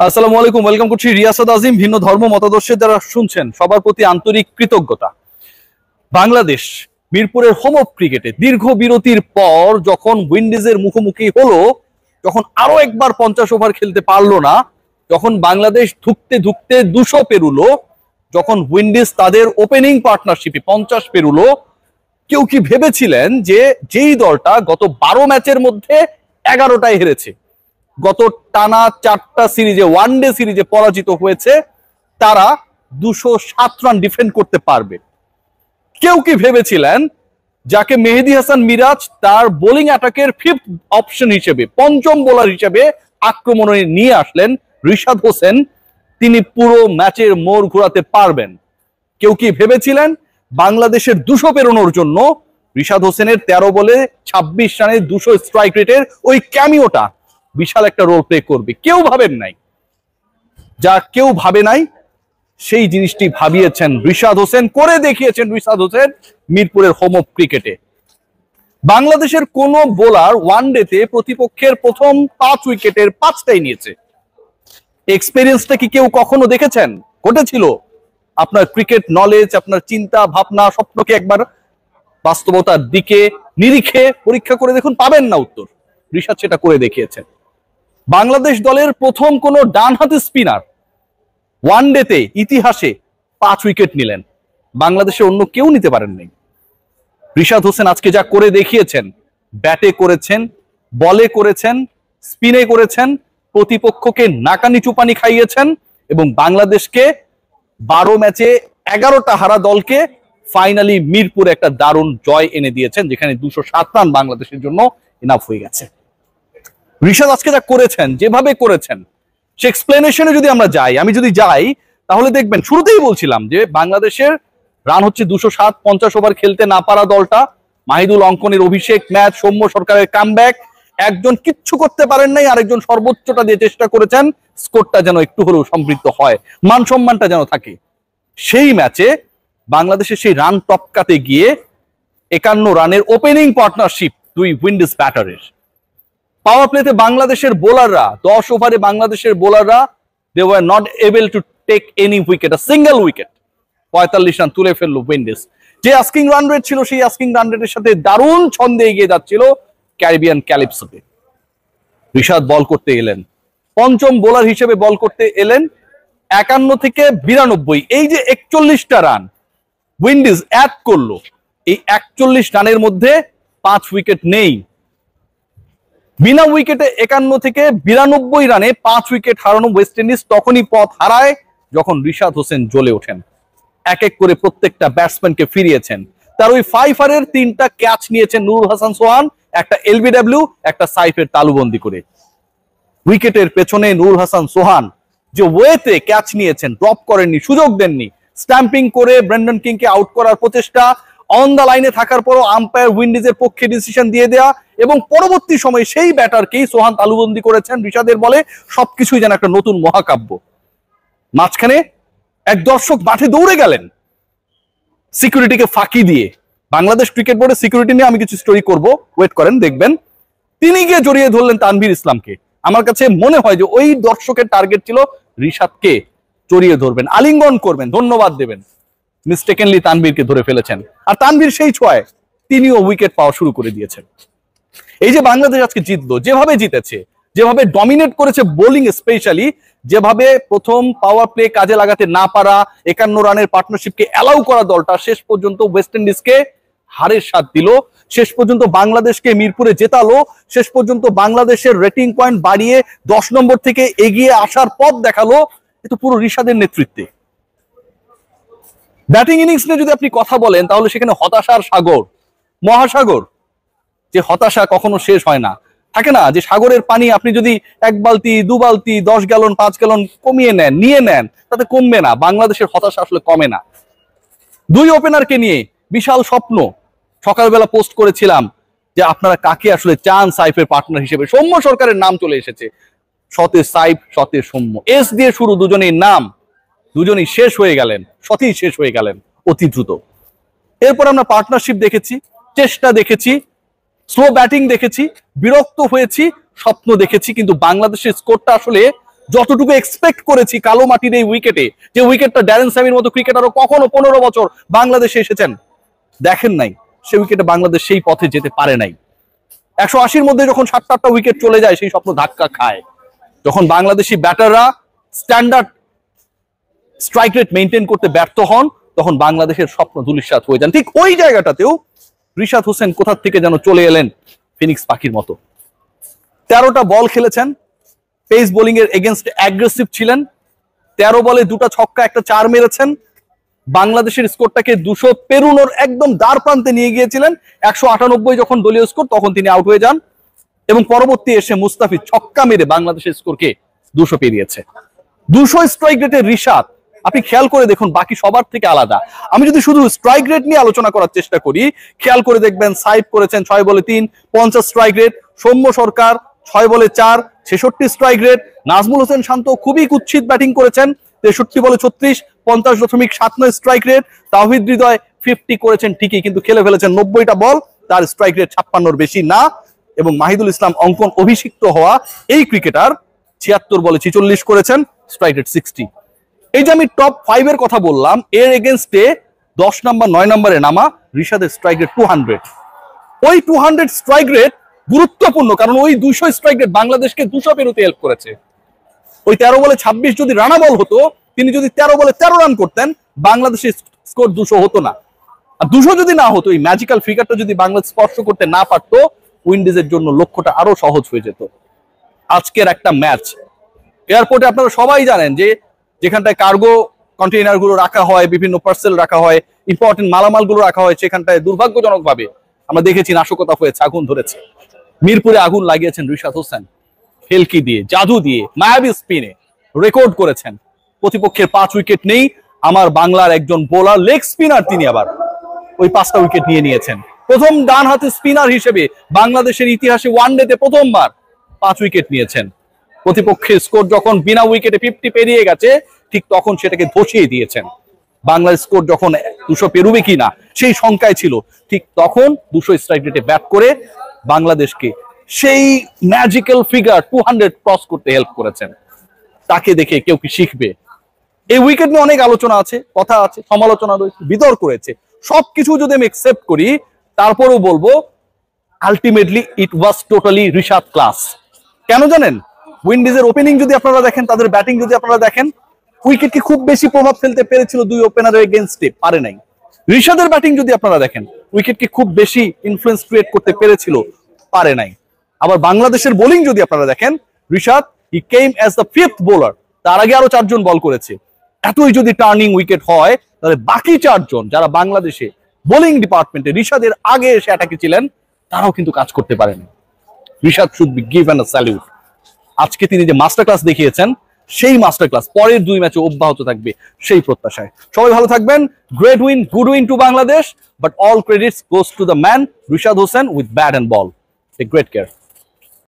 আসসালামু আলাইকুম, ওয়েলকাম করছি রিয়াসাত আজিম। ভিন্ন ধর্ম মতাদর্শের যারা শুনছেন সবার প্রতি আন্তরিক কৃতজ্ঞতা। বাংলাদেশ মিরপুরের হোম অফ ক্রিকেটে দীর্ঘ বিরতির পর যখন উইন্ডিজের মুখোমুখি হলো, যখন আরো একবার 50 ওভার খেলতে পারলো না, যখন বাংলাদেশ ধুকতে ধুকতে 200 পেরুলো, যখন উইন্ডিজ তাদের ওপেনিং পার্টনারশিপে 50 পেরুলো, কেউ কি ভেবেছিলেন যে যেই দলটা গত 12 ম্যাচের মধ্যে 11টায় হেরেছে, গত টানা 4টা সিরিজে ওয়ানডে সিরিজে পরাজিত হয়েছে, তারা 207 রান ডিফেন্ড করতে পারবে? কেউ কি ভেবেছিলেন যাকে মেহেদী হাসান মিরাজ তার বোলিং অ্যাটাকের ফিফথ অপশন হিসেবে, পঞ্চম বোলার হিসেবে আক্রমণে নিয়ে আসলেন রিশাদ হোসেন, তিনি পুরো ম্যাচের মোড় ঘোরাতে পারবেন? কেউ কি ভেবেছিলেন বাংলাদেশের 200 পেরোনোর জন্য রিশাদ হোসেনের 13 বলে 26 রানের 200 স্ট্রাইক রেটের ওই ক্যামিওটা বিশাল একটা রোল প্লে করবে? কেউ ভাবেন নাই। যা কেউ ভাবে নাই সেই জিনিসটি ভাবিয়েছেন রিশাদ হোসেন, করে দেখিয়েছেন রিশাদ হোসেন মিরপুরের হোম অফ ক্রিকেটে। বাংলাদেশের কোন বোলার ওয়ানডেতে প্রতিপক্ষের প্রথম 5 উইকেটের 5টাই নিয়েছে? এক্সপেরিয়েন্সটা কি কেউ কখনো দেখেছেন? ঘটেছিল? আপনার ক্রিকেট নলেজ, আপনার চিন্তা ভাবনা, স্বপ্নকে একবার বাস্তবতার দিকে নিরিখে পরীক্ষা করে দেখুন, পাবেন না উত্তর। রিশাদ সেটা করে দেখিয়েছেন। বাংলাদেশ দলের প্রথম কোন ডানহাতি স্পিনার ওয়ানডেতে ইতিহাসে 5 উইকেট নিলেন, বাংলাদেশে অন্য কেউ নিতে পারেননি। রিশাদ হোসেন আজকে যা করে দেখিয়েছেন, ব্যাটে করেছেন, বলে করেছেন, স্পিনে করেছেন, প্রতিপক্ষকে নাকানি চুপানি খাইয়েছেন এবং বাংলাদেশকে 12 ম্যাচে 11টা হারা দলকে ফাইনালি মিরপুরে একটা দারুণ জয় এনে দিয়েছেন, যেখানে 207 রান বাংলাদেশের জন্য ইনাফ হয়ে গেছে। রিশাদ আজকে যা করেছেন, যেভাবে করেছেন, সে এক্সপ্লেনেশনে যদি আমরা যাই, আমি যদি যাই তাহলে দেখবেন, শুরুতেই বলছিলাম যে বাংলাদেশের রান হচ্ছে 207, 50 ওভার খেলতে না পারা দলটা, মাহিদুল অঙ্কনের অভিষেক ম্যাচ, সৌম্য সরকারের কামব্যাক, একজন কিচ্ছু করতে পারেন নাই, আরেকজন সর্বোচ্চটা দিয়ে চেষ্টা করেছেন স্কোরটা যেন একটু হলেও সমৃদ্ধ হয়, মান সম্মানটা যেন থাকে। সেই ম্যাচে বাংলাদেশের সেই রান টপকাতে গিয়ে 51 রানের ওপেনিং পার্টনারশিপ দুই উইন্ডিজ ব্যাটারের। পাওয়ার প্লেতে বাংলাদেশের বোলাররা 10 ওভারে বাংলাদেশের বোলাররা they were not able to take any wicket, a single wicket. 45 run তুলে ফেললো উইন্ডিজ। যে আস্কিং রান রেট ছিল, সেই আস্কিং রান রেটের সাথে দারুণ ছন্দে এগিয়ে যাচ্ছিল ক্যারিবিয়ান ক্যালিপসোতে। রিশাদ বল করতে এলেন, পঞ্চম বোলার হিসেবে বল করতে এলেন। 51 থেকে 92, এই যে 41টা রান উইন্ডিজ অ্যাড করলো, এই 41 রানের মধ্যে 5 উইকেট নেই। বিনা উইকেটে 51 থেকে 92 রানে 5 উইকেট হারানো ওয়েস্ট ইন্ডিজ তখনই পথ হারায় যখন রিশাদ হোসেন জ্বলে ওঠেন। এক এক করে প্রত্যেকটা ব্যাটসম্যানকে ফিরিয়েছেন। তার ওই 5 3টা ক্যাচ নিয়েছেন নুরুল হাসান সোহান, একটা এলবিডব্লিউ, একটা সাইফের তালুবন্দি করে। উইকেটের পেছনে নুরুল হাসান সোহান যে ওয়েতে ক্যাচ নিয়েছেন, ড্রপ করেননি, সুযোগ দেননি, স্ট্যাম্পিং করে ব্রেন্ডন কিংকে আউট করার প্রচেষ্টা, অন দা লাইনে থাকার পরও আম্পায়ার উইন্ডিজের পক্ষে ডিসিশন দিয়ে দেয়া, এবং পরবর্তী সময়ে সেই ব্যাটারকেই সোহান তালুবন্দি করেছেন রিশাদের বলে। সবকিছুই যেন একটা নতুন মহাকাব্য। মাঝখানে এক দর্শক মাঠে দৌড়ে গেলেন সিকিউরিটিকে ফাঁকি দিয়ে। বাংলাদেশ ক্রিকেট বোর্ডের সিকিউরিটি নিয়ে আমি কিছু স্টোরি করব, ওয়েট করেন দেখবেন। তিনি গিয়ে জড়িয়ে ধরলেন তানভীর ইসলামকে। আমার কাছে মনে হয় যে ওই দর্শকের টার্গেট ছিল রিশাদকে জড়িয়ে ধরবেন, আলিঙ্গন করবেন, ধন্যবাদ দেবেন। মিস্টেকেনলি তানভীরকে ধরে ফেলেছেন, আর তানভীর সেই ছোঁয়ায় তিনিও উইকেট পাওয়া শুরু করে দিয়েছেন। এই যে বাংলাদেশ আজকে জিতলো, যেভাবে জিতেছে, যেভাবে ডমিনেট করেছে বোলিং স্পেশালি, যেভাবে প্রথম পাওয়ার প্লে কাজে লাগাতে না পারা, 51 রানের পার্টনারশিপকে অ্যালাউ করা দলটা শেষ পর্যন্ত ওয়েস্ট ইন্ডিজকে হারের স্বাদ দিল, শেষ পর্যন্ত বাংলাদেশকে মিরপুরে জেতালো, শেষ পর্যন্ত বাংলাদেশের রেটিং পয়েন্ট বাড়িয়ে 10 নম্বর থেকে এগিয়ে আসার পথ দেখালো, এটা পুরো রিশাদের নেতৃত্বে। ব্যাটিং ইনিংস নিয়ে যদি আপনি কথা বলেন তাহলে সেখানে হতাশার সাগর, মহাসাগর। যে হতাশা কখনো শেষ হয় না, থাকে না যে সাগরের পানি আপনি যদি 1 বালতি 2 বালতি 10 গ্যালন 5 গ্যালন কমিয়ে নেন, নিয়ে নেন, তাতে কমবে না। বাংলাদেশের হতাশা আসলে কমে না। 2 ওপেনারকে নিয়ে বিশাল স্বপ্ন। সকালবেলা পোস্ট করেছিলাম যে আপনারা কাকে আসলে চান সাইফের পার্টনার হিসেবে। সৌম্য সরকারের নাম চলে এসেছে, শতে সাইফ, শতে সৌম্য, এস দিয়ে শুরু দুজনের নাম, দুজনই শেষ হয়ে গেলেন, সতেই শেষ হয়ে গেলেন অতি দ্রুত। এরপর আমরা পার্টনারশিপ দেখেছি, চেষ্টা দেখেছি, স্লো ব্যাটিং দেখেছি, বিরক্ত হয়েছি, স্বপ্ন দেখেছি, কিন্তু বাংলাদেশের স্কোরটা আসলে যতটুকু এক্সপেক্ট করেছি কালো মাটির এই উইকেটে, যে উইকেটটা ড্যারেন স্যামির মতো ক্রিকেটারও কখনো 15 বছর বাংলাদেশে এসেছেন দেখেন নাই, সেই উইকেটে বাংলাদেশ সেই পথে যেতে পারে নাই। 180-র মধ্যে যখন 7-8টা উইকেট চলে যায় সেই স্বপ্ন ধাক্কা খায়। যখন বাংলাদেশি ব্যাটাররা স্ট্যান্ডার্ড স্ট্রাইক রেট মেনটেন করতে ব্যর্থ হন তখন বাংলাদেশের স্বপ্ন ধূলিসাৎ হয়ে যান। ঠিক ওই জায়গাটাতেও রিশাদ হোসেন কোথা থেকে যেন চলে এলেন ফিনিক্স পাখির মতো। 13টা বল খেলেছেন, পেস বোলিং এর এগেনস্ট অ্যাগ্রেসিভ ছিলেন, 13 বলে 2টা ছক্কা 1টা 4 মেরেছেন, বাংলাদেশের স্কোরটাকে 200 পেরুনোর একদম দ্বার প্রান্তে নিয়ে গিয়েছিলেন। 198 যখন দলীয় স্কোর তখন তিনি আউট হয়ে যান এবং পরবর্তী এসে মুস্তাফিজ ছক্কা মেরে বাংলাদেশের স্কোরকে 200 পেরিয়েছে। 200 স্ট্রাইক রেটের রিশাদ আপনি খেয়াল করে দেখুন বাকি সবার থেকে আলাদা। আমি যদি শুধু স্ট্রাইক রেট নিয়ে আলোচনা করার চেষ্টা করি, খেয়াল করে দেখবেন সাইফ করেছেন 6 বলে 3 50 স্ট্রাইক রেট, সৌম্য সরকার 6 বলে 4 66 স্ট্রাইক রেট, নাজমুল হোসেন শান্ত খুবই কুৎসিত ব্যাটিং করেছেন 63 বলে 36 50.79 স্ট্রাইক রেট, তাওহিদ হৃদয় 50 করেছেন ঠিকই কিন্তু খেলে ফেলেছেন 90টা বল, তার স্ট্রাইক রেট 56-র বেশি না। এবং মাহিদুল ইসলাম অঙ্কন অভিষিক্ত হওয়া এই ক্রিকেটার 76 বলে 46 করেছেন, স্ট্রাইক রেট 60। এই যে আমি টপ 5 এর কথা বললাম, এর এগেইনস্টে 10 নাম্বার 9 নম্বরে নামা রিশাদের স্ট্রাইক রেট 200। ওই 200 স্ট্রাইক রেট গুরুত্বপূর্ণ কারণ ওই 200 স্ট্রাইক রেট বাংলাদেশকে 200 পেরোতে হেল্প করেছে। ওই 13 বলে 26 যদি রানা বল হতো, তিনি যদি 13 বলে 13 রান করতেন, বাংলাদেশের স্কোর 200 হতো না। আর 200 যদি না হতো, এই ম্যাজিক্যাল ফিগারটা যদি বাংলাদেশ স্পর্শ করতে না পারতো, উইন্ডিজের জন্য লক্ষ্যটা আরো সহজ হয়ে যেত। আজকের একটা ম্যাচ এয়ারপোর্টে আপনারা সবাই জানেন যে যেখানটায় কার্গো কন্টেইনার গুলো রাখা হয়, বিভিন্ন পার্সেল রাখা হয়, ইম্পর্টেন্ট মালামাল গুলো রাখা হয়, সেখানটায় দুর্ভাগ্যজনক ভাবে আমরা দেখেছি নাশকতা হয়েছে, আগুন ধরেছে। মিরপুরে আগুন লাগিয়েছেন রিশাদ হোসেন, হেলকি দিয়ে জাদু দিয়ে মায়াবী স্পিনে রেকর্ড করেছেন। প্রতিপক্ষের 5 উইকেট নেই, আমার বাংলার একজন বোলার লেগ স্পিনার তিনি আবার ওই 5টা উইকেট নিয়ে নিয়েছেন। প্রথম ডান হাতে স্পিনার হিসেবে বাংলাদেশের ইতিহাসে ওয়ানডেতে প্রথমবার 5 উইকেট নিয়েছেন। প্রতিপক্ষের স্কোর যখন বিনা উইকেটে 50 পেরিয়ে গেছে ঠিক তখন সেটাকে ধসিয়ে দিয়েছেন। বাংলার স্কোর যখন 200 পেরুবে কিনা সেই সংখ্যায় ছিল, ঠিক তখন 200 স্ট্রাইক রেটে ব্যাট করে বাংলাদেশকে সেই ম্যাজিক্যাল ফিগার 200 ক্রস করতে হেল্প করেছেন। তাকে দেখে কেউ কি শিখবে? এই উইকেট নিয়ে অনেক আলোচনা আছে, কথা আছে, সমালোচনা রয়েছে, বিতর্ক রয়েছে। সবকিছু যদি আমি একসেপ্ট করি তারপরেও বলবো ultimately it was totally Rishad class. কেন জানেন? উইন্ডিজের ওপেনিং যদি আপনারা দেখেন, তাদের ব্যাটিং যদি আপনারা দেখেন, উইকেটকে খুব বেশি প্রভাব ফেলতে পেরেছিল 2 ওপেনারের এগেইনস্টে, পারে নাই। রিশাদের ব্যাটিং যদি আপনারা দেখেন, উইকেটকে খুব বেশি ইনফ্লুয়েন্স ক্রিয়েট করতে পেরেছিল, পারে নাই। আবার বাংলাদেশের বোলিং যদি আপনারা দেখেন, রিশাদ হি কেম অ্যাজ দ্য 5th বোলার, তার আগে আরো 4 জন বল করেছে। এতই যদি টার্নিং উইকেট হয় তাহলে বাকি 4 জন যারা বাংলাদেশে বোলিং ডিপার্টমেন্টে রিশাদের আগে এসে অ্যাটাকে ছিলেন তারাও কিন্তু কাজ করতে পারেনি। Rishad should be given a salute. আজকে তিনি যে মাস্টার ক্লাস দেখিয়েছেন, সেই মাস্টার ক্লাস পরের 2 ম্যাচে অব্যাহত থাকবে সেই প্রত্যাশায়। সবাই ভালো থাকবেন। Great win, good win to Bangladesh, but all credits goes to the man Rishad Hossain with bat and ball. Take great care.